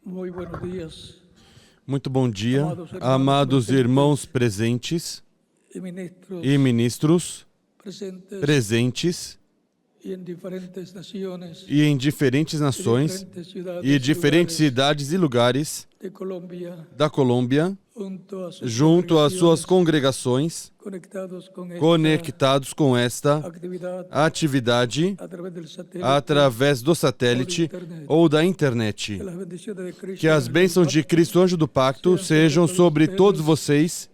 Muy buenos días, Muito bom dia, amados irmãos presentes y ministros e ministros presentes presentes y en diferentes naciones e em diferentes nações diferentes ciudades e diferentes lugares cidades e lugares de Colombia, da Colômbia, junto junto às suas congregaciones, congregações, conectados con esta conectados com esta actividad atividade a través del satélite, através do satélite ou da internet. que las bendiciones de Cristo Que as bênçãos de Cristo, Anjo do Pacto, sejam sobre todos vocês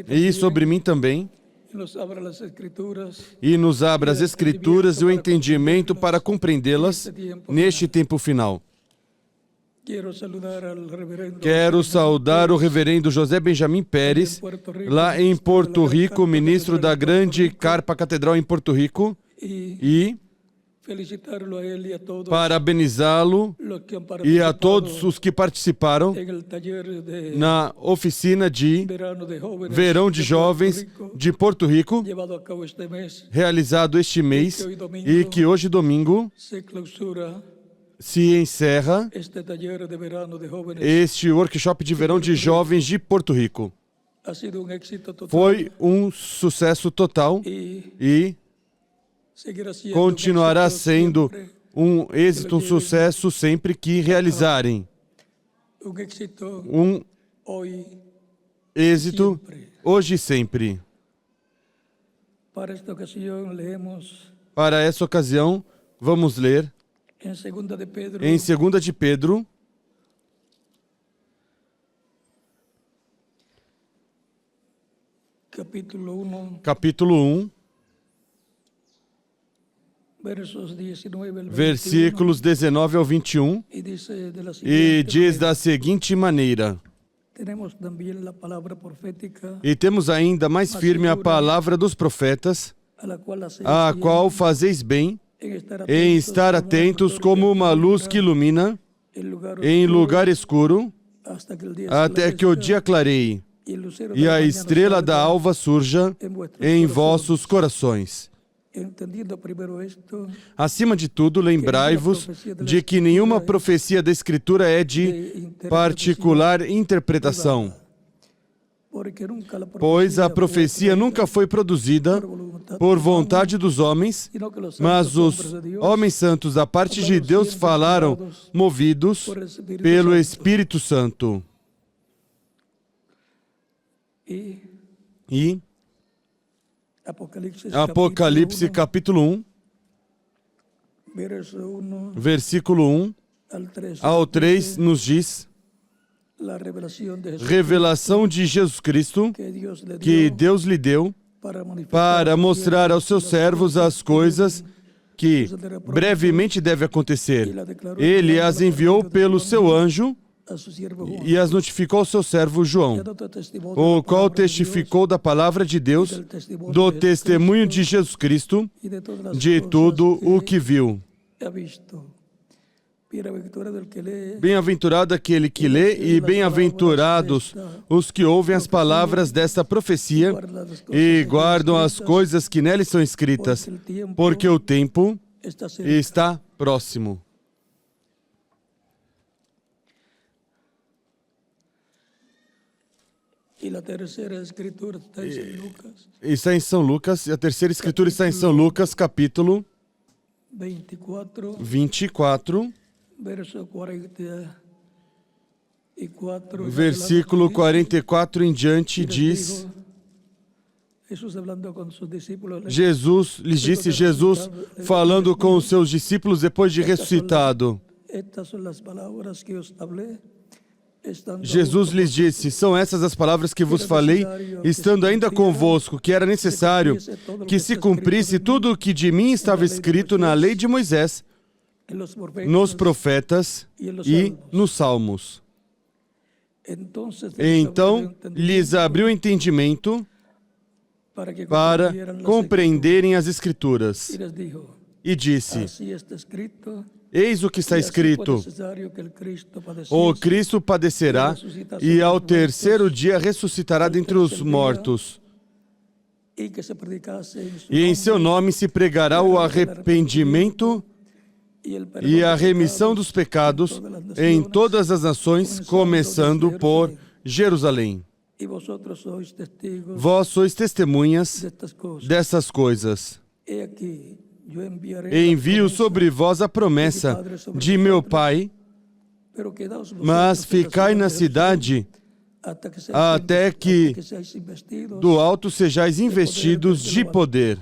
e sobre mim também, nos abra las escrituras e nos abra as Escrituras e o entendimento para compreendê-las neste tempo final. Quiero saludar al reverendo Quero saudar o reverendo José Benjamin Pérez, lá em Porto Rico, ministro da Grande Carpa Catedral em Porto Rico, e felicitarlo a él y a todos parabenizá-lo los que han e a participado todos os que participaram en el taller de na oficina de verano de jóvenes Verão de Puerto Jovens Rico, de Porto Rico, llevado a cabo este mes, realizado este mês, e que hoje, domingo, se clausura se encerra este taller de verano de jóvenes. este workshop de verão de jovens de Porto Rico. Ha sido un éxito total Foi um sucesso total y e seguirá siendo continuará un éxito sendo siempre, um êxito, um sucesso sempre que realizarem. un éxito Um hoy êxito siempre. hoje e sempre. Para esta ocasión leemos Para essa ocasião, vamos ler en 2 de Pedro em 2 de Pedro, capítulo 1 capítulo 1, versos 19 al 21, versículos 19 ao 21, y dice de la e siguiente diz manera: da seguinte maneira: tenemos también la palabra profética, E temos ainda mais firme a palavra dos profetas, a la cual hacéis a bien qual fazeis bem em estar atentos como uma luz que ilumina em lugar escuro, até que o dia clareie e a estrela da alva surja em vossos corações. Entendiendo primero esto, Acima de tudo, lembrai-vos de que nenhuma profecia da Escritura é de particular interpretação, porque nunca la pois a profecia nunca foi produzida por vontade dos homens, sino que los mas santos os hombres de Dios homens santos da parte de Deus falaram movidos pelo Espírito Santo. y E Apocalipse capítulo 1, verso 1 versículo 1 al 3, ao 3 nos diz: la revelación de Jesús revelação de Jesus Cristo que Deus lhe deu para mostrar aos seus servos as coisas que brevemente devem acontecer. Ele as enviou pelo seu anjo a su siervo Juan, e as notificou ao seu servo João, dando testimonio o de la qual palabra de testificou da palavra de Deus, Dios, del testimonio do de testemunho de Jesus Cristo, y de todas las de cosas tudo o que viu. ha visto. Bienaventurado el que lee Bem-aventurado aquele que lê e bem-aventurados os que ouvem as palavras desta profecia e guardam as coisas que nelas são escritas, porque o tempo está cerca. está próximo. Y la tercera escritura está en San Lucas Está em São Lucas, e a terceira escritura está em São Lucas, capítulo 24, 24, verso 44. versículo 44 em diante, diz: Jesús hablando con sus discípulos, Jesus lhes disse, Jesus falando com os seus discípulos depois de ressuscitado. estas son las palabras que os hablé, estando Jesus lhes disse, são essas as palavras que vos falei, estando ainda convosco, que era necessário que se cumprisse tudo o que de mim estava escrito na lei de Moisés, en los profetas. nos profetas e nos salmos. Entonces, Então lhes abriu o entendimento para compreenderem as Escrituras. y les dijo: E disse, así está escrito, eis o que está y así fue escrito, necesario que el Cristo o padeciese Cristo padecerá e ao terceiro dia ressuscitará dentre os mortos. y que se predicase en su E em seu nome se pregará o arrependimento e a remissão dos pecados em todas as nações, começando por Jerusalém. Y vosotros sois testigos Vós sois testemunhas de estas cosas. dessas coisas. He aquí, yo enviaré Envio sobre vós a promessa de meu Pai, pero quedaos vosotros mas en la ficai ciudad na de cidade até que investidos. do alto sejais investidos de poder.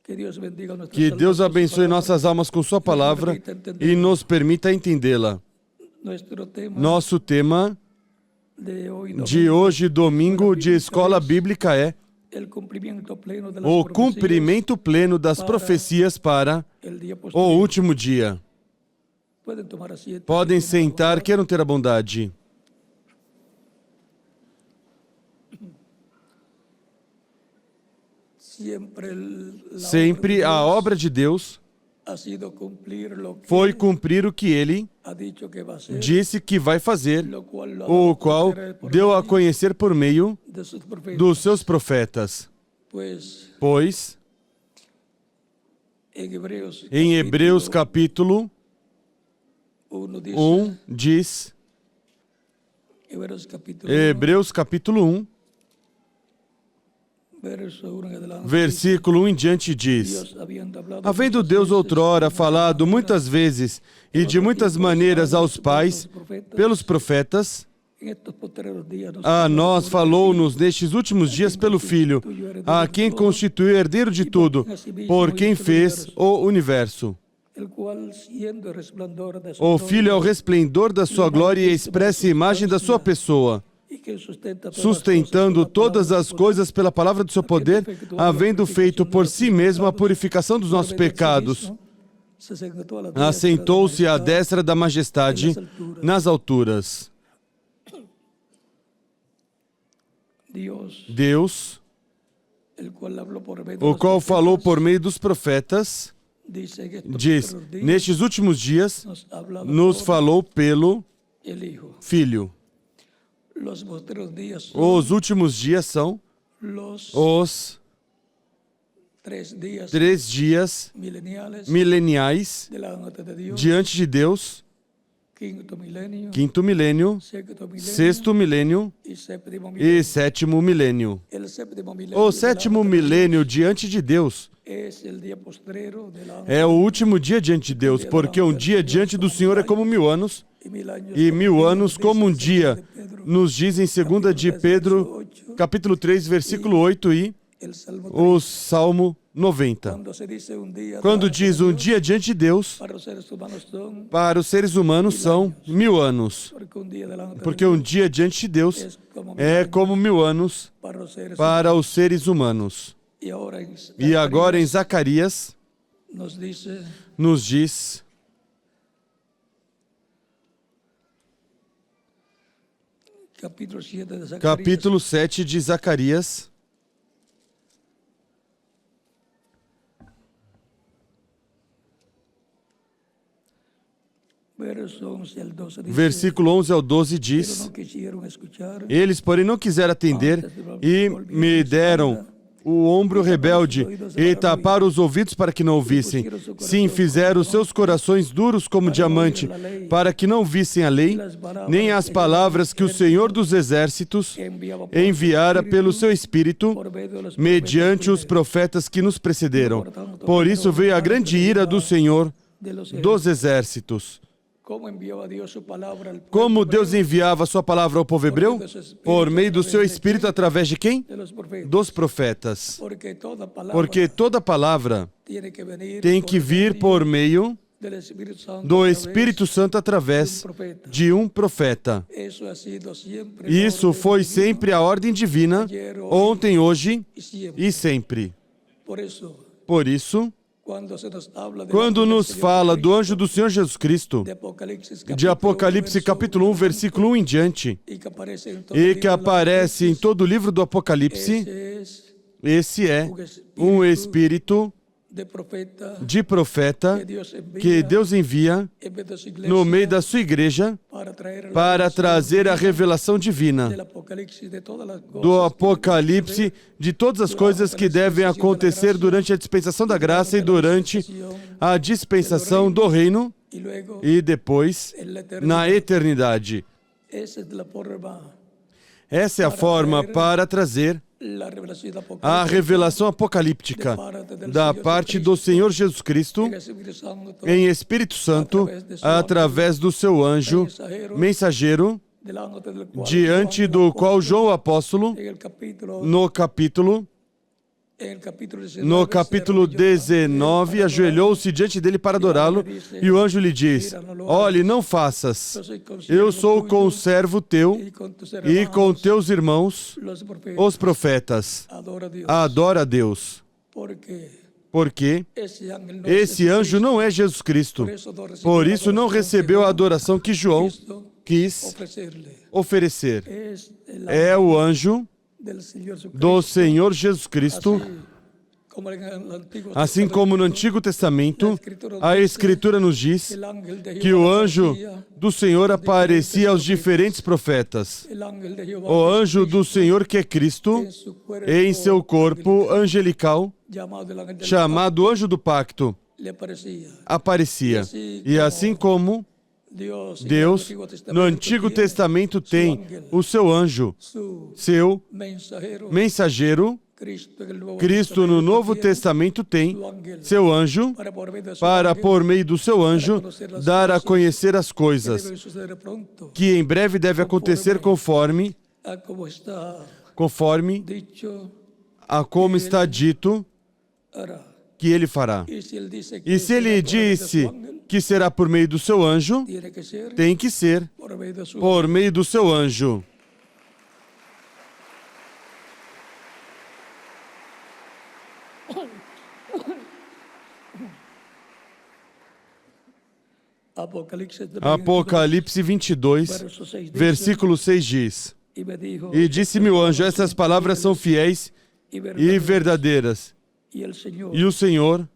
Que Dios bendiga nuestras Que Deus almas con su abençoe palabra. nossas almas com sua palavra e nos permita entendê-la. Nuestro tema Nosso tema de hoje, domingo de escola bíblica, é el cumplimiento pleno de las o profecías cumprimento pleno das profecias para el día o posterior. último dia. Pueden tomar asiento. Podem sentar, queiram ter a bondade. Sempre a obra de Deus ha sido cumplir lo que foi cumprir o que Ele ha dicho que va a hacer, disse que vai fazer, lo cual lo ha o dado a qual conocer por deu a medio conhecer por meio de sus profetas. dos seus profetas. Pois, em em capítulo 1 diz, 1 diz, Hebreus capítulo 1, Hebreus 1, verso 1 em adelante, versículo 1 em diante diz: Deus, habiendo hablado Havendo muitas Deus vezes outrora de falado muitas vezes e de muitas maneiras aos pais, pelos profetas, em estes posteriores dias nos a nós falou falou-nos nestes últimos dias pelo Filho, a quem constituiu herdeiro de tudo, por quem fez o universo. el cual, siendo el resplandor de su O gloria, Filho é o resplendor da sua glória e a expressa imagem da sua pessoa, e que sustenta sustentando todas as coisas pela palavra do seu poder, havendo feito por si mesmo a purificação dos nossos pecados, assentou-se à destra da majestade nas alturas. Deus, o qual falou por meio dos profetas, diz, nestes últimos dias, nos falou pelo Filho. Os últimos dias são os 3 dias mileniais diante de Deus, quinto milênio, sexto milênio e sétimo milênio. O sétimo milênio diante de Deus é o último dia diante de Deus, porque um dia diante do Senhor é como 1000 anos, e 1000 anos como um dia, nos diz em 2 de Pedro, capítulo 3, versículo 8 e o Salmo 90. Quando diz um dia diante de Deus, para os seres humanos são 1000 anos, porque um dia diante de Deus é como 1000 anos para os seres humanos. E agora em Zacarias nos diz, capítulo 7 de Zacarias, versículo 11 ao 12 diz: Eles, porém, não quiseram atender e me deram o ombro rebelde e taparam os ouvidos para que não ouvissem. Sim, fizeram os seus corações duros como diamante, para que não vissem a lei, nem as palavras que o Senhor dos Exércitos enviara pelo seu Espírito, mediante os profetas que nos precederam. Por isso veio a grande ira do Senhor dos Exércitos. Como Deus enviava a sua palavra ao povo hebreu? Por meio do seu Espírito, através de quem? Dos profetas. Porque toda palavra tem que vir por meio do Espírito Santo através de um profeta. Isso foi sempre a ordem divina, ontem, hoje e sempre. Por isso, quando nos fala do anjo do Senhor Jesus Cristo, de Apocalipse capítulo 1, versículo 1 em diante, e que aparece em todo o livro do Apocalipse, esse é um espírito de profeta que Deus envia no meio da sua igreja para trazer a revelação divina do Apocalipse de todas as coisas que devem acontecer durante a dispensação da graça e durante a dispensação do reino y luego e depois en la eternidad. na eternidade. Esa es la forma, Essa é a forma para trazer la revelación a apocalíptica revelação apocalíptica da parte do Senhor Jesus Cristo en el Espíritu Santo, em Espírito Santo, através do seu anjo mensageiro, delante del cual diante Juan, do qual João o apóstolo, en el capítulo, no capítulo en el capítulo 19, No capítulo se arrodilló 19, para ajoelhou-se diante dele para adorá-lo, e o anjo lhe diz: Olhe, não faças, eu sou conservo teu y con tus e com hermanos, teus irmãos, los profetas, os profetas. adora a Dios, Adora a Deus, porque porque esse ángel no esse es anjo não é Jesus Cristo. Por isso não recebeu a adoração que João quis ofrecerle. oferecer. Es el É o anjo del Señor Jesucristo. do Senhor Jesus Cristo. Como en el Antiguo Assim como no Antigo Testamento, a Escritura nos diz el ángel de que Jehová o anjo aparecía, do Senhor aparecia aos diferentes profetas. el ángel de Jehová O anjo do Senhor, que é Cristo, en su cuerpo em seu corpo angelical, llamado el ángel del chamado Anjo do Pacto, le aparecía. aparecia. E assim como Deus Deus, no Antigo Testamento, tem o seu anjo, su seu mensajeiro, mensageiro. Cristo, no Novo Testamento, tem seu anjo para, por meio do seu anjo, dar a conhecer as coisas que em breve deve acontecer conforme a como está dito que ele fará. E se ele disse que será por meio do seu anjo, tem que ser por meio do seu anjo. Apocalipse 22, versículo 6 diz: E disse-me o anjo, essas palavras são fiéis e verdadeiras. E o Senhor,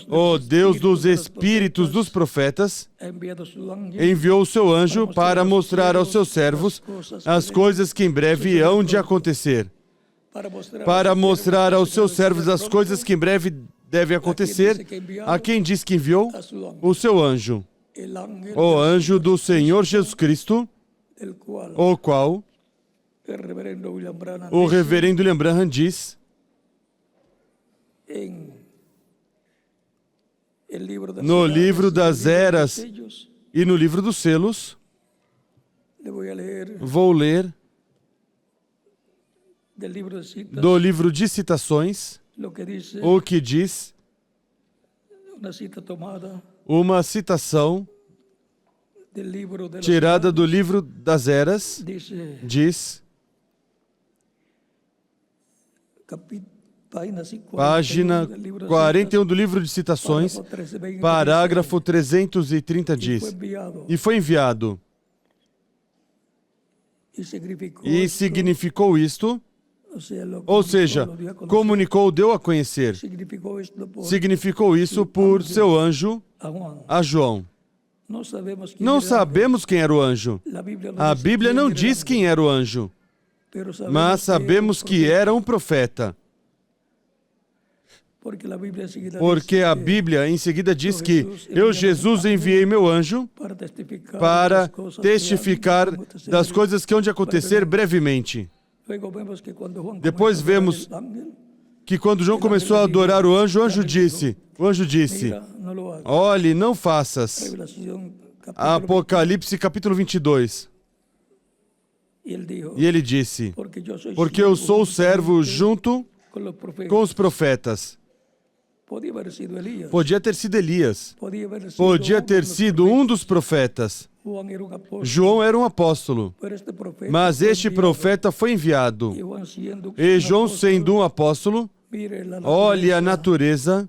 o Deus dos espíritos dos profetas, enviou o seu anjo para mostrar aos seus servos as coisas que em breve hão de acontecer. Para mostrar aos seus servos as coisas que em breve devem acontecer. A quem diz que enviou? O seu anjo. O anjo do Senhor Jesus Cristo, o qual o reverendo William Branham diz no livro das eras e no livro dos selos. Vou ler do livro de citações o que diz, uma citação tirada do livro das eras, diz, página 41 do livro de citações, parágrafo 330 diz, e foi enviado. E significou isto, ou seja, comunicou, deu a conhecer. Significou isso por seu anjo a João. Não sabemos quem era o anjo. A Bíblia não diz quem era o anjo, mas sabemos que era um profeta. Porque a Bíblia em seguida diz que eu, Jesus, enviei meu anjo para testificar das coisas que hão de acontecer brevemente. Depois vemos que quando João começou a adorar o anjo disse, olhe, não faças. Apocalipse capítulo 22. E ele disse, porque eu sou servo junto com os profetas. Podia ter sido Elias. Podia ter sido um dos profetas. João era um apóstolo. Mas este profeta foi enviado. E João, sendo um apóstolo, olhe a natureza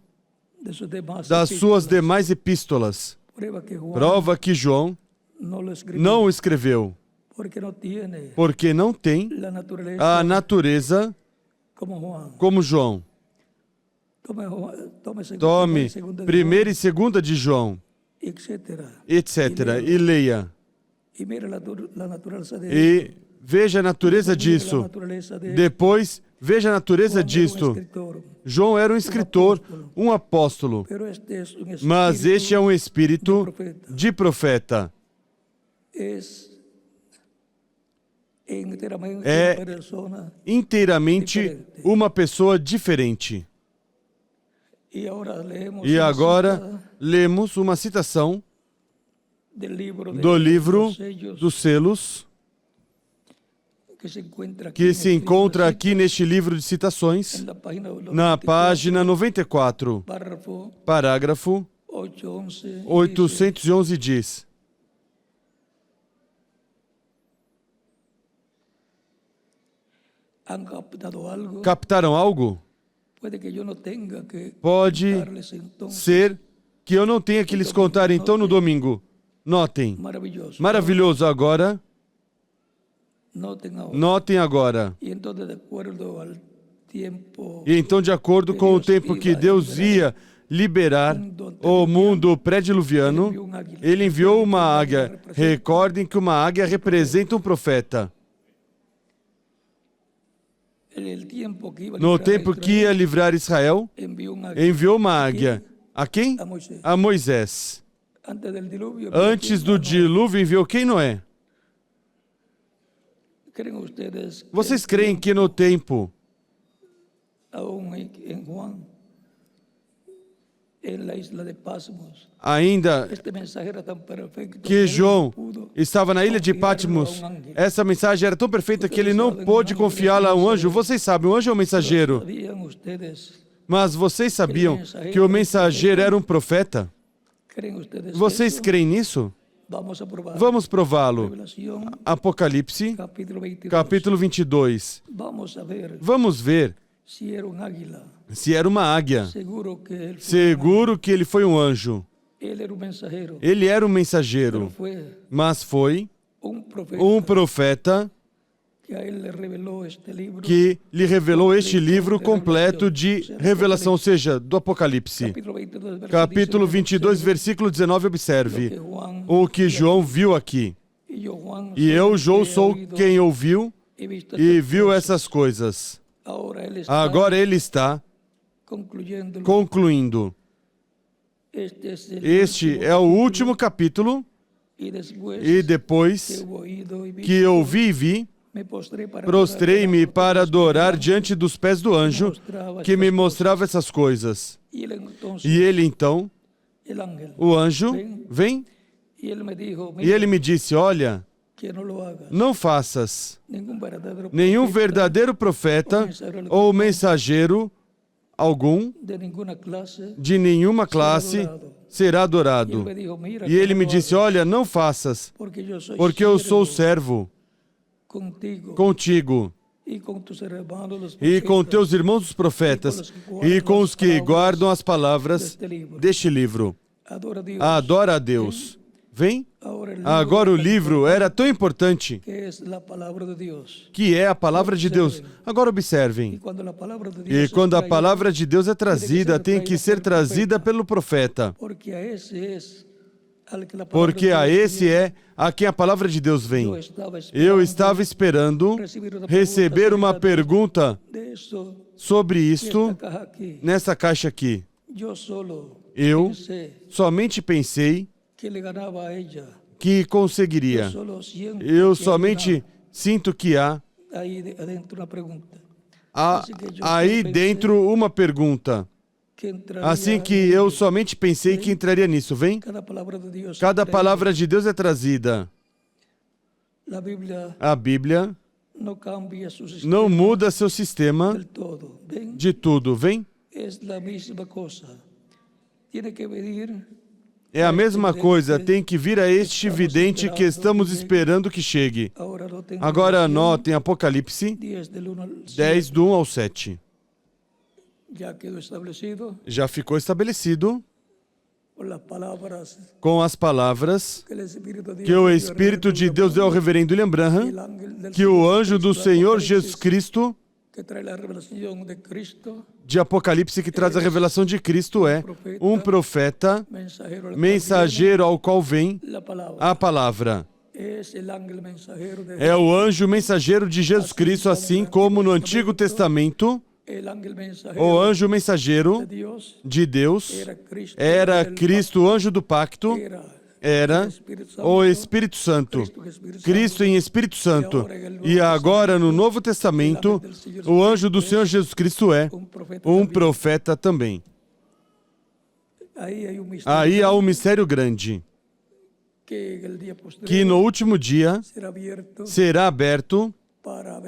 das suas demais epístolas. Prova que João não o escreveu. Porque não tem a natureza como João. Tome 1ª e 2ª de João, etc. E leia. E veja a natureza disso. Depois Veja a natureza Juan era um disto. escritor, João era um escritor, um apóstolo, pero este es un mas este é um espírito de profeta. Inteiramente É uma persona. inteiramente uma pessoa diferente. E E agora lemos uma citação do livro dos selos, que se encontra aqui neste livro de citações, na página 94, parágrafo 811 diz: captaram algo? Pode ser que eu não tenha que lhes contar então no domingo. Notem. Maravilhoso. Agora, notem agora. E então, de acordo com o tempo que Deus ia liberar o mundo pré-diluviano, ele enviou uma águia. Recordem que uma águia representa um profeta. No tempo que ia livrar Israel, enviou uma águia. A quem? A Moisés. Antes do dilúvio enviou quem? Noé. Vocês creem que no tempo ainda que João estava na ilha de Patmos, essa mensagem era tão perfeita que ele não pôde confiá-la a um anjo. Vocês sabem, o anjo é um mensageiro. Mas vocês sabiam que o mensageiro era um profeta? Vocês creem nisso? Vamos prová-lo. Apocalipse, capítulo 22. Vamos ver se era uma águia. Seguro que ele foi um anjo. Ele era um mensageiro, mas foi um profeta que lhe revelou este livro completo de revelação, ou seja, do Apocalipse. Capítulo 22, versículo 19, observe o que João viu aqui. E eu, João, sou quem ouviu e viu essas coisas. Agora ele está concluindo. Este é o último capítulo, e depois que eu ouvi e vi, prostrei-me para adorar diante dos pés do anjo que me mostrava essas coisas. E ele então, o anjo, vem, e ele me disse: olha, não faças. Nenhum verdadeiro profeta ou mensageiro algum de nenhuma classe será adorado. E ele me disse: olha, não faças, porque eu sou servo contigo, e com teus irmãos os profetas, e com os que guardam as palavras deste livro. Adora a Deus. Vem? Agora o livro era tão importante, que é a palavra de Deus. Agora observem. E quando a palavra de Deus é trazida, tem que ser trazida pelo profeta. Porque a esse é a quem a palavra de Deus vem. Eu estava esperando receber uma pergunta sobre isto nessa caixa aqui. Eu somente pensei que conseguiria. Eu somente sinto que há aí dentro uma pergunta. Assim que eu somente pensei que entraria nisso, vem? Cada palavra de Deus é trazida. A Bíblia não muda seu sistema de tudo, vem? É a mesma coisa, tem que vir a este vidente que estamos esperando que chegue. Agora anotem Apocalipse 10, do 1 ao 7. Já ficou estabelecido com as palavras que o Espírito de Deus deu ao reverendo William Branham, que o anjo do Senhor Jesus Cristo, de Apocalipse, que traz a revelação de Cristo, é um profeta, mensageiro ao qual vem a palavra. É o anjo mensageiro de Jesus Cristo, assim como no Antigo Testamento, o anjo mensageiro de Deus era Cristo, o anjo do pacto, era o Espírito Santo, Cristo em Espírito Santo. E agora, no Novo Testamento, o anjo do Senhor Jesus Cristo é um profeta também. Aí há um mistério grande, que no último dia será aberto para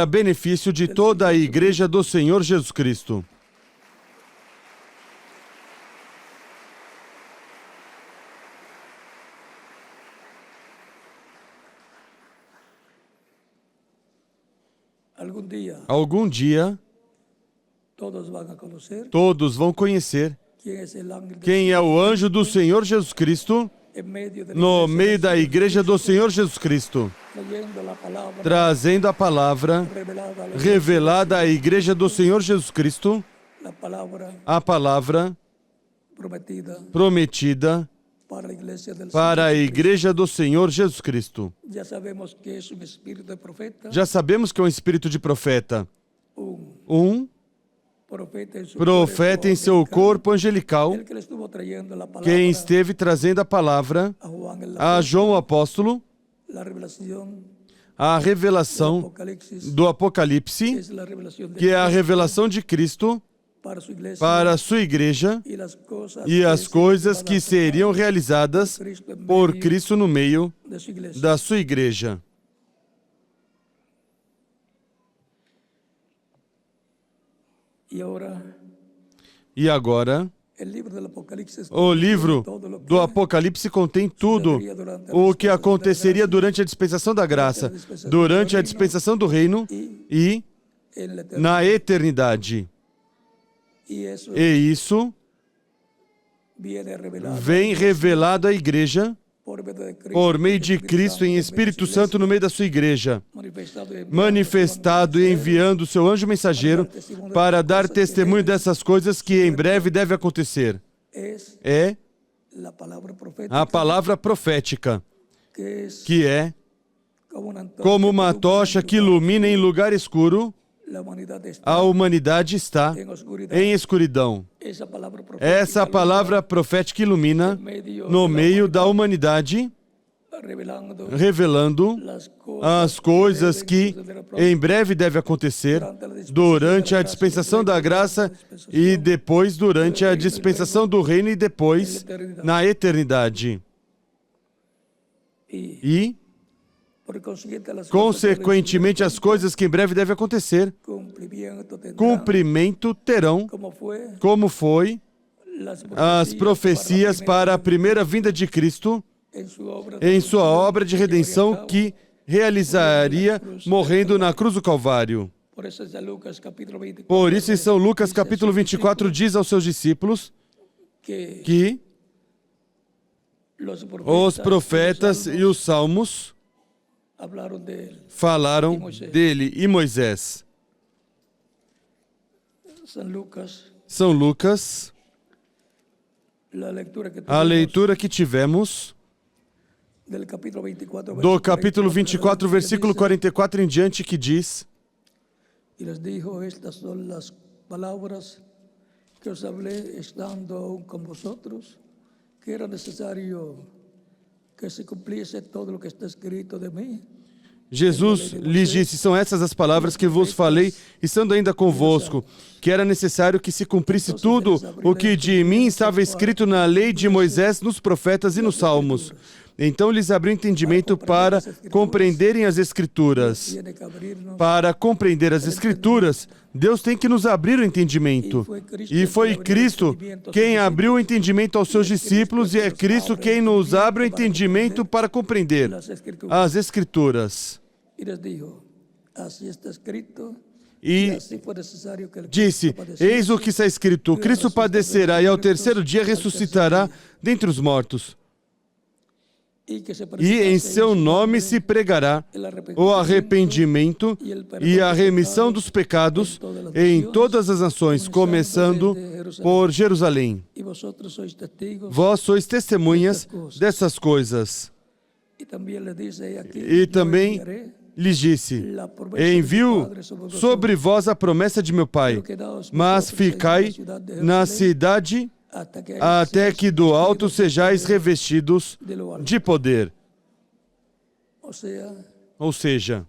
benefício de toda a Igreja do Senhor Jesus Cristo. Algum dia, todos vão conhecer quem é o anjo do Senhor Jesus Cristo no meio da Igreja do Senhor Jesus Cristo, trazendo a palavra revelada à Igreja do Senhor Jesus Cristo, a palavra prometida para a Igreja do Senhor Jesus Cristo. Já sabemos que é um espírito de profeta. Um profeta em seu corpo angelical, quem esteve trazendo a palavra a João o apóstolo, a revelação do Apocalipse, que é a revelação de Cristo para a sua igreja e as coisas que seriam realizadas por Cristo no meio da sua igreja. E agora, o livro do Apocalipse contém tudo o que aconteceria durante a dispensação da graça, durante a dispensação do reino e na eternidade. E isso vem revelado à igreja por meio de Cristo em Espírito Santo no meio da sua igreja, manifestado e enviando o seu anjo mensageiro para dar testemunho dessas coisas que em breve deve acontecer. É a palavra profética, que é como uma tocha que ilumina em lugar escuro. A humanidade está em escuridão. Essa palavra profética ilumina no meio da humanidade, revelando as coisas que em breve devem acontecer durante a dispensação da graça e depois durante a dispensação do reino e depois na eternidade. E consequentemente, as coisas que em breve devem acontecer, cumprimento terão, como foi as profecias para a primeira vinda de Cristo em sua obra de redenção que realizaria morrendo na cruz do Calvário. Por isso, em São Lucas, capítulo 24, diz aos seus discípulos que os profetas e os salmos falaram dele e Moisés. São Lucas, a leitura que tivemos do capítulo 24, versículo 44 em diante, que diz: E les dijo, estas son las palabras que os hablé estando aún con vosotros, que era necesario que se cumpliese todo lo que está escrito de mim. Jesus lhes disse: são essas as palavras que vos falei, estando ainda convosco, que era necessário que se cumprisse tudo o que de mim estava escrito na lei de Moisés, nos profetas e nos salmos. Então lhes abriu entendimento para compreenderem as Escrituras. Para compreender as Escrituras, Deus tem que nos abrir o entendimento. E foi Cristo quem abriu o entendimento aos seus discípulos, e é Cristo quem nos abre o entendimento para compreender as Escrituras. E disse: eis o que está escrito, Cristo padecerá e ao terceiro dia ressuscitará dentre os mortos. E em seu nome se pregará o arrependimento e a remissão dos pecados em todas as nações, começando por Jerusalém. Vós sois testemunhas dessas coisas. Y también les dice, "He aquí, E yo também enviaré lhes disse: la promesa de mi Envio Padre sobre vosotros, sobre vós a promessa de meu Pai, pero quedaos mas vosotros ahí ficai en la ciudad de na Jerusalén, cidade até até seáis que do alto revestidos sejais de poder revestidos de lo alto." de poder. O sea, Ou seja,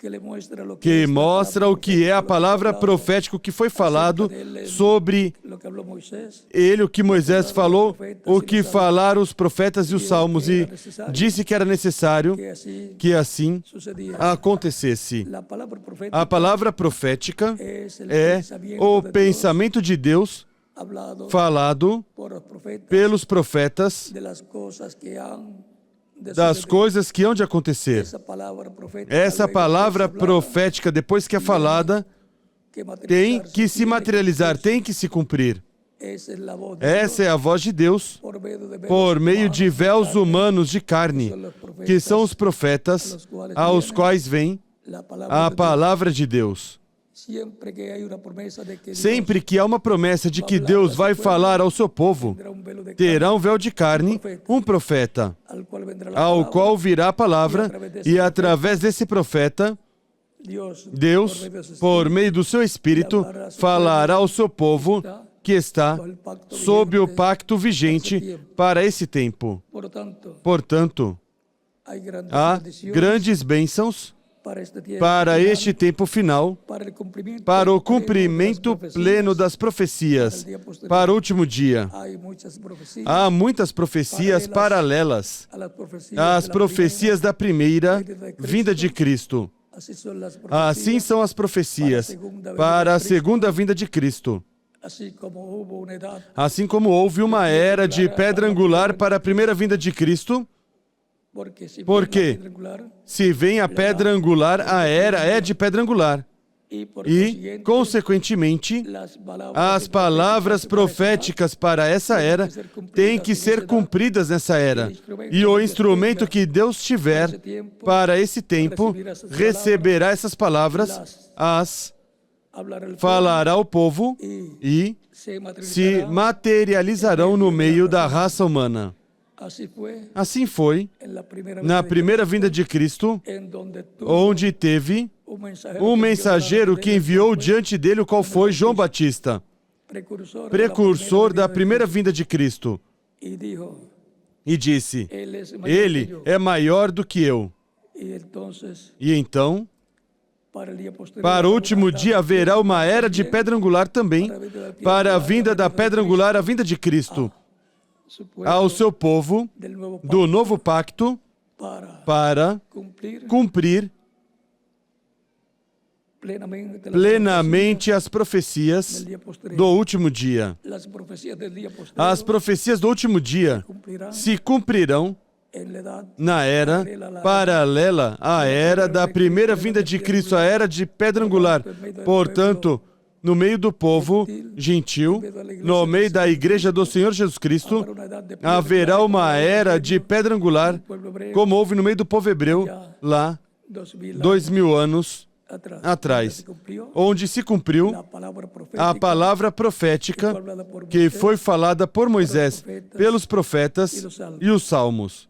que le muestra lo que que es la mostra palabra o que é a profética, lo que palavra fue hablado profética, o que foi falado acerca de él, sobre lo que habló Moisés, ele, o que Moisés falou, o que falaram os profetas e os salmos, e disse que era necessário que así que assim sucedía. acontecesse. La palabra A profética palavra profética es el é pensamiento o de Dios pensamento de Deus hablado falado por los profetas pelos profetas de las cosas que han de das suceder. coisas que hão de acontecer. Esa palavra profética, Essa luego palavra que es hablada, profética, depois que é falada, que tem materializarse, que se tiene materializar, cumplirse. tem que se cumprir. Esa es la voz de Essa é a voz de Deus Dios por meio de véus carne, humanos de carne, que são os profetas aos quais vem la palabra a de palavra de Deus. Dios. Siempre que hay una promesa de que Dios Sempre que há uma promessa de que Deus vai falar ao seu povo, tendrá un velo de terá carne, um véu de carne, um profeta, al cual vendrá la ao palabra. qual virá a palavra, e através desse profeta, Deus, por meio do seu Espírito, falará ao seu povo que está sob o pacto vigente para esse tempo. Portanto, hay grandes há bendiciones grandes bênçãos para este para este tempo tiempo final, final, para o cumprimento pleno das profecias, para o último dia. Hay muchas profecías Há muitas profecias paralelas a las profecías às de la profecias da primeira vinda de Cristo. primera. Así son las Assim profecías, são as profecias para a segunda vinda de Cristo. así como hubo una edad Assim como houve uma era de pedra angular para a primeira vinda de Cristo, porque si Porque bien la piedra angular, se vem a pedra angular, a era é de pedra angular. y por E, consiguiente, consequentemente, as palavras proféticas para essa era têm que ser cumpridas nessa era. E o instrumento que Deus tiver para esse tempo receberá essas palavras, as hablar el falará ao povo e se se materializará. materializarão no meio da raça humana. Así fue Assim foi en la primera na venida de primeira vinda de Cristo, en donde tuvo onde teve um mensageiro que enviou diante dele, o qual foi João Batista, precursor da primeira vinda de Cristo, y dijo, e disse: él es mayor que Ele yo. é maior do que eu. Y entonces, E então, para el día posterior, para o último dia haverá uma era de pedra angular também, para a vinda da pedra angular, a vinda de Cristo, su pueblo ao seu povo del nuevo pacto, do novo pacto, para cumprir plenamente as profecias del día posterior. do último dia. Las profecías del día posterior As profecias do último dia cumplirán se cumprirão en la edad na era paralela à era da primeira vinda de Cristo, a era de pedra angular. Portanto, no meio do povo gentil, no meio da igreja do Senhor Jesus Cristo, haverá uma era de pedra angular, como houve no meio do povo hebreu, lá 2000 anos atrás, onde se cumpriu a palavra profética que foi falada por Moisés, pelos profetas e os salmos.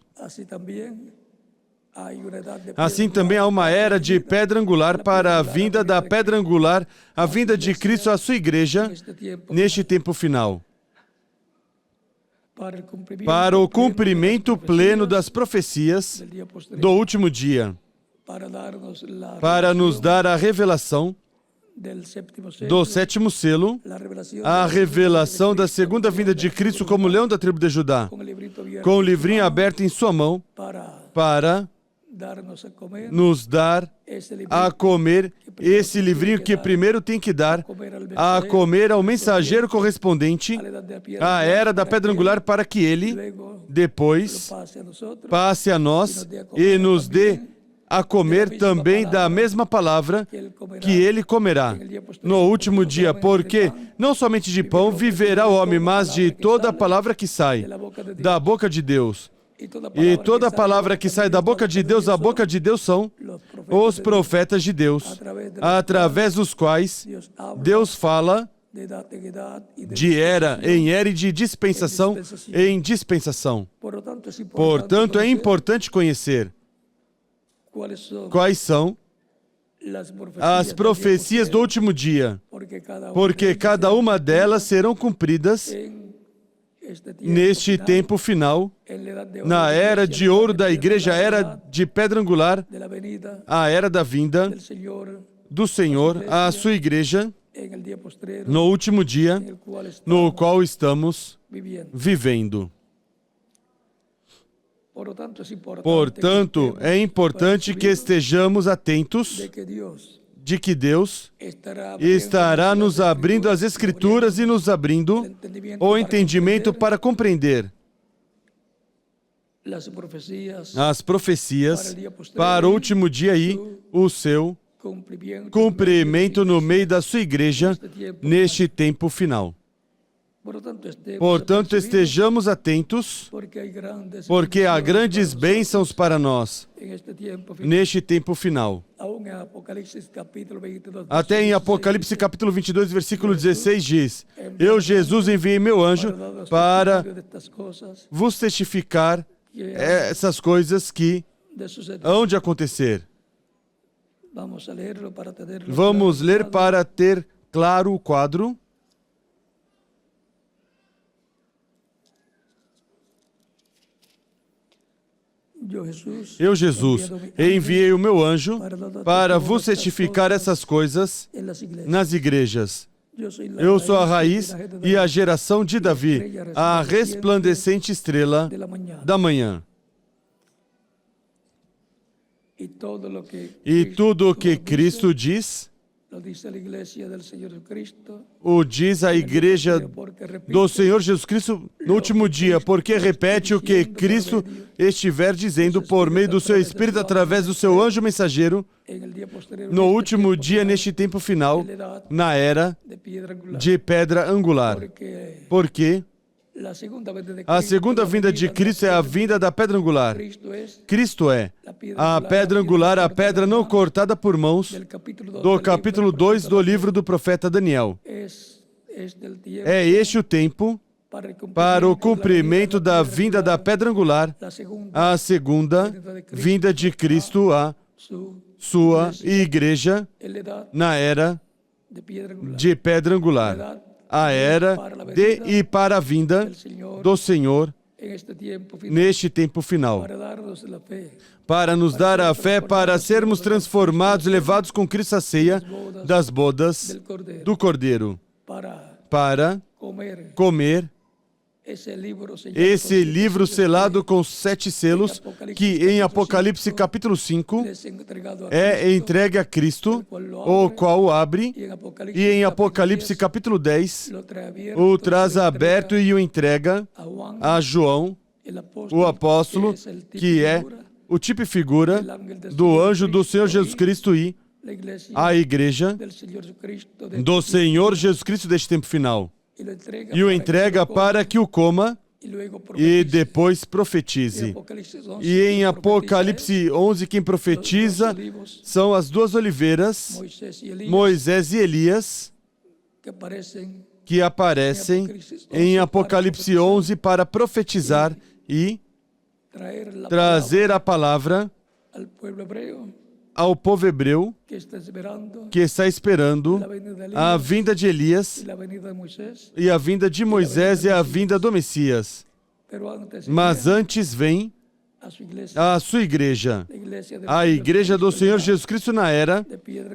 Assim também há uma era de pedra angular para a vinda da pedra angular, a vinda de Cristo à sua igreja, neste tempo final. Para o cumprimento pleno das profecias do último dia, para nos dar a revelação do sétimo selo, a revelação da segunda vinda de Cristo como leão da tribo de Judá, com o livrinho aberto em sua mão, para nos dar a comer esse livrinho que primeiro tem que dar a comer ao mensageiro correspondente à era da pedra angular, para que ele depois passe a nós e nos dê a comer também da mesma palavra que ele comerá no último dia, porque não somente de pão viverá o homem, mas de toda a palavra que sai da boca de Deus. E toda palavra que sai da boca de Deus, a boca de Deus são os profetas de Deus, através dos quais Deus fala de edad en edad y de de era dispensación. em era e de dispensação em dispensação. Portanto, é importante conhecer quais são as profecias do último dia, porque cada uma delas serão cumpridas neste tempo final, na era de ouro da igreja, a era de pedra angular, a era da vinda do Senhor à sua igreja, no último dia, no qual estamos vivendo. Portanto, é importante que estejamos atentos de que Deus estará nos abrindo as Escrituras e nos abrindo o entendimento para compreender as profecias para o último dia e o seu cumprimento no meio da sua igreja neste tempo final. Portanto, estejamos atentos, porque há grandes bênçãos para nós neste tempo final. Até em Apocalipse capítulo 22, versículo 16 diz: Eu, Jesus, enviei meu anjo para vos testificar essas coisas que hão de acontecer. Vamos ler para ter claro o quadro. Eu, Jesus, enviei o meu anjo para vos certificar essas coisas nas igrejas. Eu sou a raiz e a geração de Davi, a resplandecente estrela da manhã. E tudo o que Cristo diz, o diz a igreja do Senhor Jesus Cristo no último dia, porque repete o que Cristo estiver dizendo por meio do seu Espírito através do seu anjo mensageiro no último dia, neste tempo final, na era de pedra angular. Porque a segunda vinda de Cristo é a vinda da pedra angular. Cristo é a pedra angular, a pedra não cortada por mãos, do capítulo 2 do livro do profeta Daniel. É este o tempo para o cumprimento da vinda da pedra angular, a segunda vinda de Cristo à sua igreja na era de pedra angular. A era de e para a vinda do Senhor neste tempo final, para nos dar a fé para sermos transformados e levados com Cristo à ceia das bodas do Cordeiro, para comer esse livro selado com 7 selos, que em Apocalipse capítulo 5 é entregue a Cristo, o qual o abre, e em Apocalipse capítulo 10 o traz aberto e o entrega a João, o apóstolo, que é o tipo e figura do anjo do Senhor Jesus Cristo e a igreja do Senhor Jesus Cristo deste tempo final. E o entrega para que o coma e depois profetize. E em Apocalipse 11, quem profetiza são as 2 oliveiras, Moisés e Elias, que aparecem em Apocalipse 11 para profetizar e trazer a palavra ao povo hebreu que está esperando a vinda de Elias e a vinda de Moisés e a vinda do Messias. Mas antes vem a sua igreja, a igreja do Senhor Jesus Cristo na era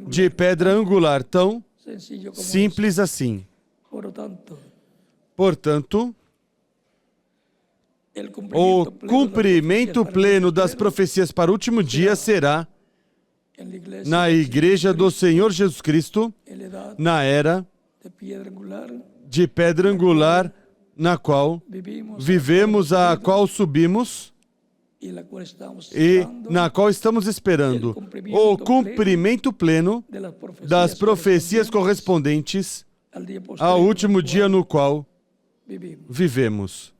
de pedra angular, tão simples assim. Portanto, o cumprimento pleno das profecias para o último dia será na igreja do Senhor Jesus Cristo, na era de pedra angular, na qual vivemos, a qual subimos e na qual estamos esperando o cumprimento pleno das profecias correspondentes ao último dia no qual vivemos.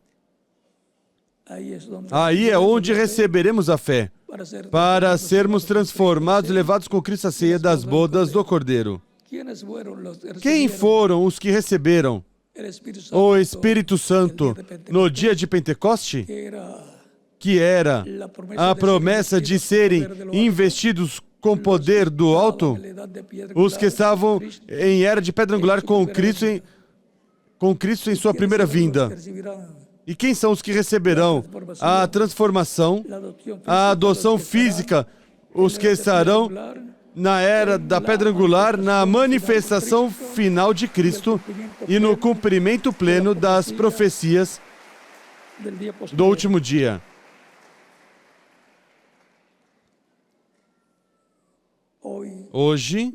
Aí é onde receberemos a fé, para sermos transformados e levados com Cristo à ceia das bodas do Cordeiro. ¿Quiénes fueron los que Quem recibieron foram os que receberam el Espíritu Santo o Espírito Santo el día de Pentecostés? no dia de Pentecoste? Que era Que era a a promessa de serem investidos com poder do alto, os que estavam em era de pedra angular com Cristo em sua primeira vinda. E quem são os que receberão a transformação, a adoção física, os que estarão na era da pedra angular, na manifestação final de Cristo e no cumprimento pleno das profecias do último dia. Hoje,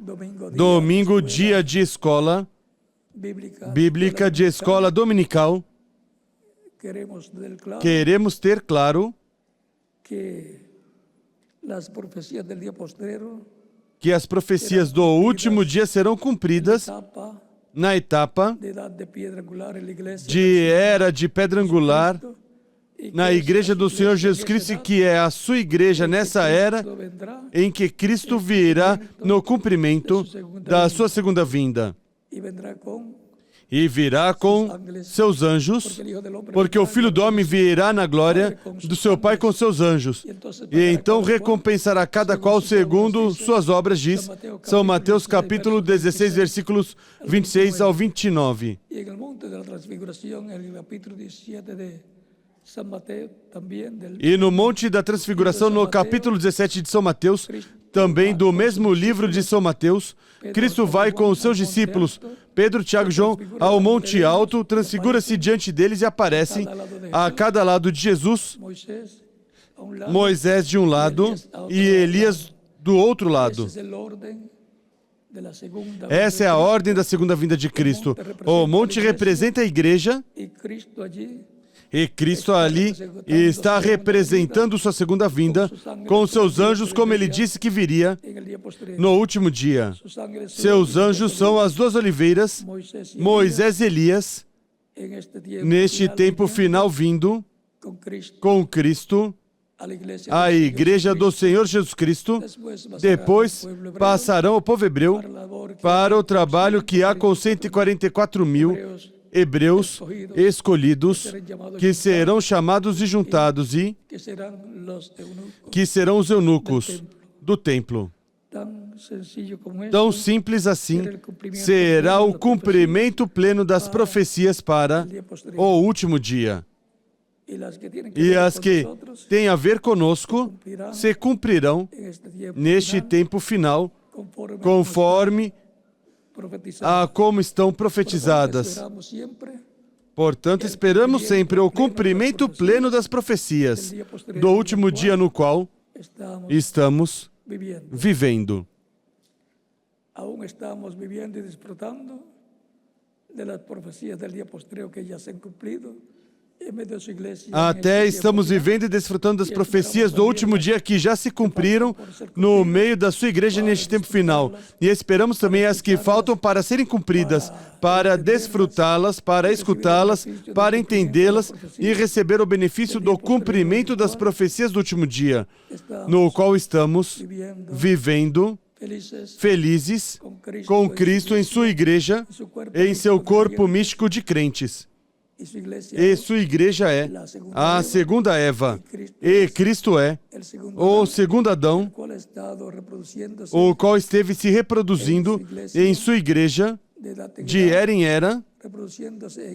domingo, dia de escola bíblica, de escola dominical, queremos ter claro que as profecias do último dia serão cumpridas na etapa de era de pedra angular na igreja do Senhor Jesus Cristo, que é a sua igreja nessa era em que Cristo virá no cumprimento da sua segunda vinda. E virá com seus anjos, porque o Filho do Homem virá na glória do seu Pai com seus anjos. E então recompensará cada qual segundo suas obras, diz São Mateus capítulo 16, versículos 26 ao 29. E no Monte da Transfiguração, no capítulo 17 de São Mateus, também do mesmo livro de São Mateus, Cristo vai com os seus discípulos, Pedro, Tiago e João, ao Monte Alto, transfigura-se diante deles e aparecem a cada lado de Jesus, Moisés de um lado e Elias do outro lado. Essa é a ordem da segunda vinda de Cristo. O monte representa a igreja e Cristo ali está representando sua segunda vinda com seus anjos, como ele disse que viria no último dia. Seus anjos são as duas oliveiras, Moisés e Elias, neste tempo final vindo com Cristo, a igreja do Senhor Jesus Cristo. Depois passarão o povo hebreu para o trabalho que há com 144.000 hebreus escolhidos, que serão chamados e juntados e que serão os eunucos do templo. Tão simples assim será o cumprimento pleno das profecias para o último dia. E as que têm a ver conosco se cumprirão neste tempo final, conforme a como estão profetizadas. Portanto, esperamos sempre o cumprimento pleno das profecias do último dia no qual estamos vivendo. Aún estamos viviendo y disfrutando de las profecías del día postrero que ya se han cumplido. Até estamos vivendo e desfrutando das profecias do último dia que já se cumpriram no meio da sua igreja neste tempo final. E esperamos também as que faltam para serem cumpridas, para desfrutá-las, para escutá-las, para entendê-las e receber o benefício do cumprimento das profecias do último dia, no qual estamos vivendo felizes com Cristo em sua igreja, em seu corpo místico de crentes. E sua igreja é a segunda Eva, e Cristo é o segundo Adão, o qual esteve se reproduzindo em sua igreja de era em era,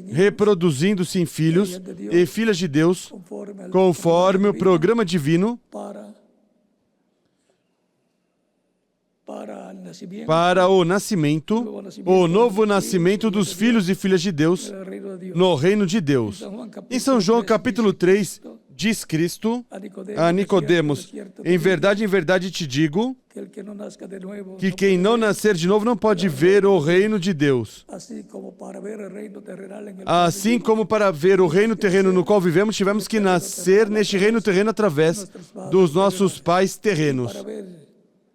reproduzindo-se em filhos e filhas de Deus, conforme o programa divino, para o nascimento, o novo nascimento dos filhos e filhas de Deus no reino de Deus. Em São João capítulo 3, diz Cristo a Nicodemos: em verdade te digo que quem não nascer de novo não pode ver o reino de Deus. Assim como para ver o reino terreno no qual vivemos, tivemos que nascer neste reino terreno através dos nossos pais terrenos.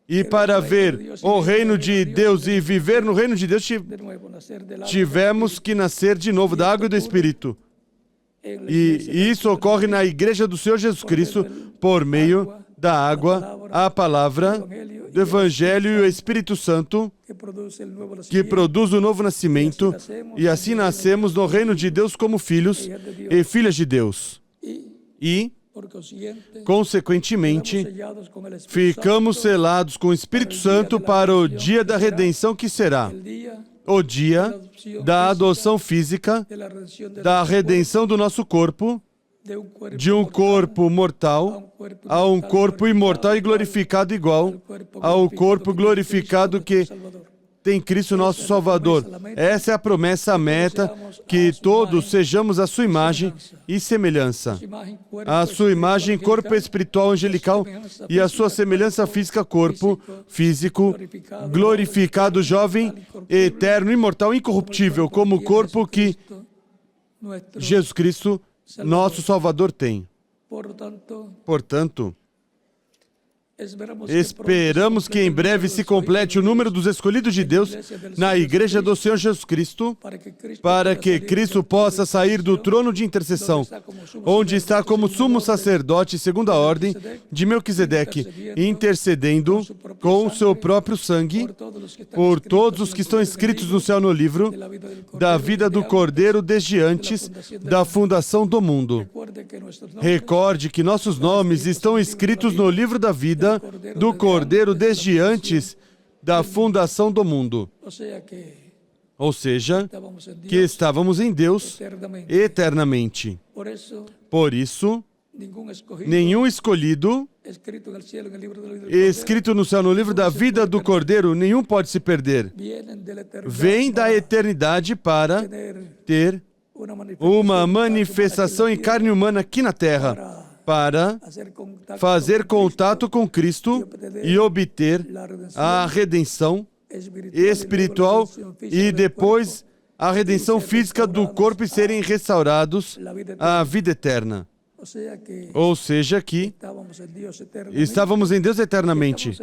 E para ver o reino de Deus e viver no reino de Deus, tivemos que nascer de novo da água e do Espírito. E isso ocorre na igreja do Senhor Jesus Cristo por meio da água, a palavra, do Evangelho e o Espírito Santo, que produz o novo nascimento, e assim nascemos no reino de Deus como filhos e filhas de Deus. E, consequentemente, ficamos selados com o Espírito Santo para o dia da redenção, que será o dia da adoção física, da redenção do nosso corpo, de um corpo mortal a um corpo imortal e glorificado igual ao corpo glorificado que tem Cristo nosso Salvador. Essa é a promessa, a meta, que todos sejamos a sua imagem e semelhança. A sua imagem, corpo espiritual angelical, e a sua semelhança física, corpo físico, glorificado, jovem, eterno, imortal, incorruptível, como o corpo que Jesus Cristo, nosso Salvador, tem. Portanto, esperamos que em breve se complete o número dos escolhidos de Deus na Igreja do Senhor Jesus Cristo, para que Cristo possa sair do trono de intercessão, onde está como sumo sacerdote segundo a ordem de Melquisedeque, intercedendo com o seu próprio sangue por todos os que estão escritos no céu no livro da vida do Cordeiro desde antes da fundação do mundo. Recorde que nossos nomes estão escritos no livro da vida do Cordeiro desde antes da fundação do mundo. Ou seja, que estávamos em Deus eternamente. Por isso, nenhum escolhido escrito no céu no livro da vida do Cordeiro, nenhum pode se perder. Vem da eternidade para ter uma manifestação em carne humana aqui na terra, para fazer contato com Cristo e obter a redenção espiritual e depois a redenção física do corpo e serem restaurados à vida eterna. Ou seja, que estávamos em Deus eternamente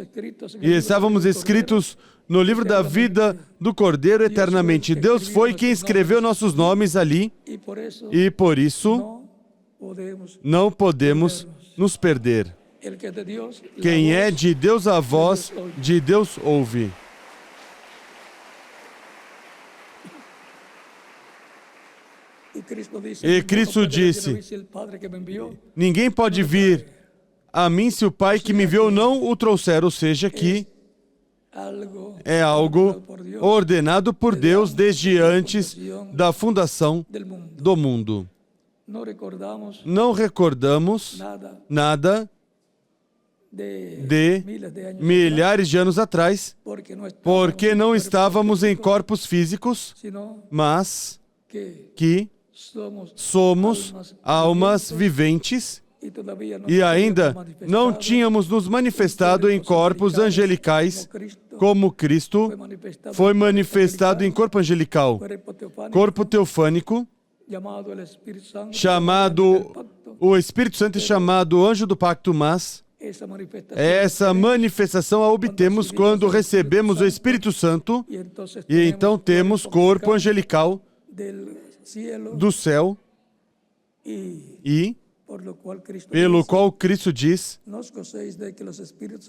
e estávamos escritos no livro da vida do Cordeiro eternamente. Deus foi quem escreveu nossos nomes ali, e por isso não podemos nos perder. Quem é de Deus, a voz de Deus ouve. E Cristo disse: ninguém pode vir a mim se o Pai que me enviou não o trouxer. Ou seja, que é algo ordenado por Deus desde antes da fundação do mundo. Não recordamos nada de milhares de anos atrás, porque não estávamos em corpos físicos, mas que somos almas viventes e ainda não tínhamos nos manifestado em corpos angelicais, como Cristo foi manifestado em corpo angelical, corpo teofânico, chamado o Espírito Santo é chamado anjo do pacto, mas essa manifestação a obtemos quando recebemos o Espírito Santo, e então temos corpo angelical do céu, e pelo qual Cristo diz: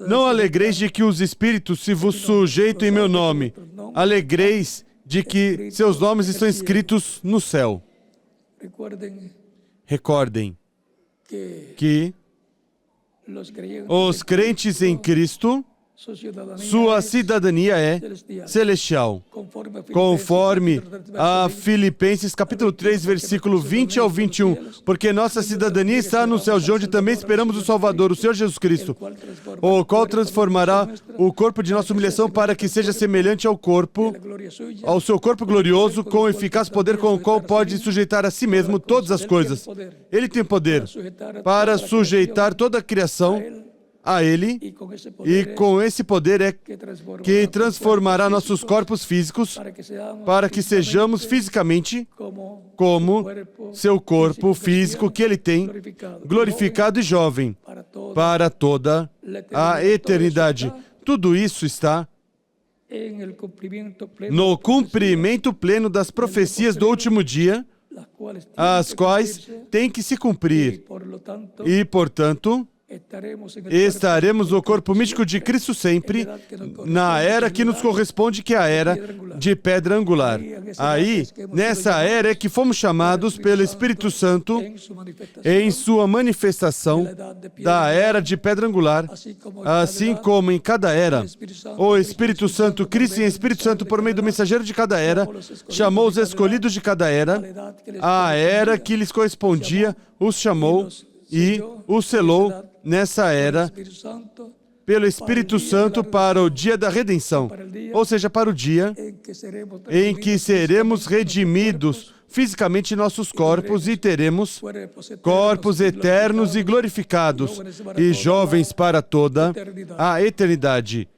não alegreis de que os espíritos se vos sujeitam em meu nome, alegreis de que seus nomes estão escritos no céu. Recordem que os crentes em Cristo, sua cidadania é celestial, conforme a Filipenses capítulo 3, versículo 20 ao 21, porque nossa cidadania está no céu, de onde também esperamos o Salvador, o Senhor Jesus Cristo, o qual transformará o corpo de nossa humilhação para que seja semelhante ao seu corpo glorioso, com eficaz poder com o qual pode sujeitar a si mesmo todas as coisas. Ele tem poder para sujeitar toda a criação a Ele, e com esse poder é que transformará nossos corpos físicos para que sejamos fisicamente como seu corpo físico que Ele tem, glorificado e jovem, para toda a eternidade. Tudo isso está no cumprimento pleno das profecias do último dia, as quais têm que se cumprir, e, portanto, estaremos no corpo místico de Cristo sempre, na era que nos corresponde, que é a era de pedra angular. Aí, nessa era é que fomos chamados pelo Espírito Santo em sua manifestação da era de pedra angular, assim como em cada era, o Espírito Santo, Cristo em Espírito Santo, por meio do mensageiro de cada era, chamou os escolhidos de cada era, a era que lhes correspondia, os chamou e os selou nessa era pelo Espírito Santo para o dia da redenção, ou seja, para o dia em que seremos redimidos fisicamente nossos corpos e teremos corpos eternos e glorificados e jovens para toda a eternidade.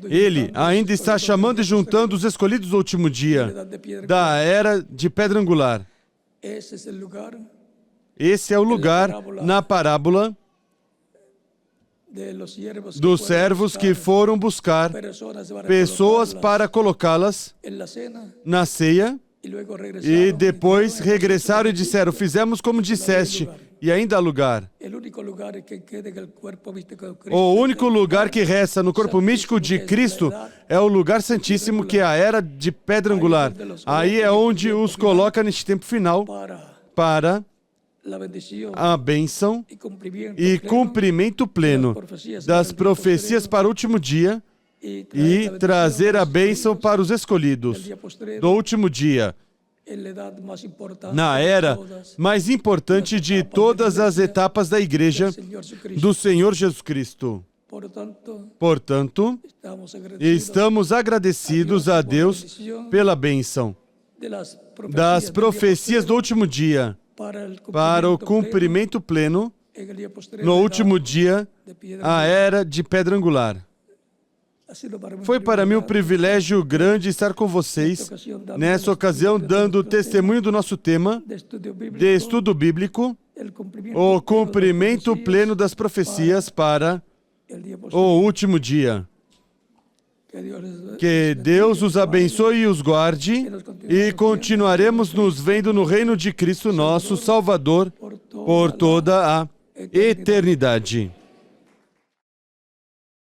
Ele ainda está chamando e juntando os escolhidos do último dia, da era de pedra angular. Esse é o lugar na parábola dos servos que foram buscar pessoas para colocá-las na ceia e depois regressaram e disseram: fizemos como disseste, e ainda há lugar. O único lugar que resta no corpo místico de Cristo é o lugar santíssimo, que é a era de pedra angular. Aí é onde os coloca neste tempo final para a bênção e cumprimento pleno das profecias para o último dia e trazer a bênção para os escolhidos do último dia, na era mais importante de todas as etapas da Igreja do Senhor Jesus Cristo. Portanto, estamos agradecidos a Deus pela bênção das profecias do último dia, para o cumprimento pleno, no último dia, a era de pedra angular. Foi para mim um privilégio grande estar com vocês, nessa ocasião, dando testemunho do nosso tema de estudo bíblico, o cumprimento pleno das profecias para o último dia. Que Deus os abençoe e os guarde, e continuaremos nos vendo no reino de Cristo, nosso Salvador, por toda a eternidade.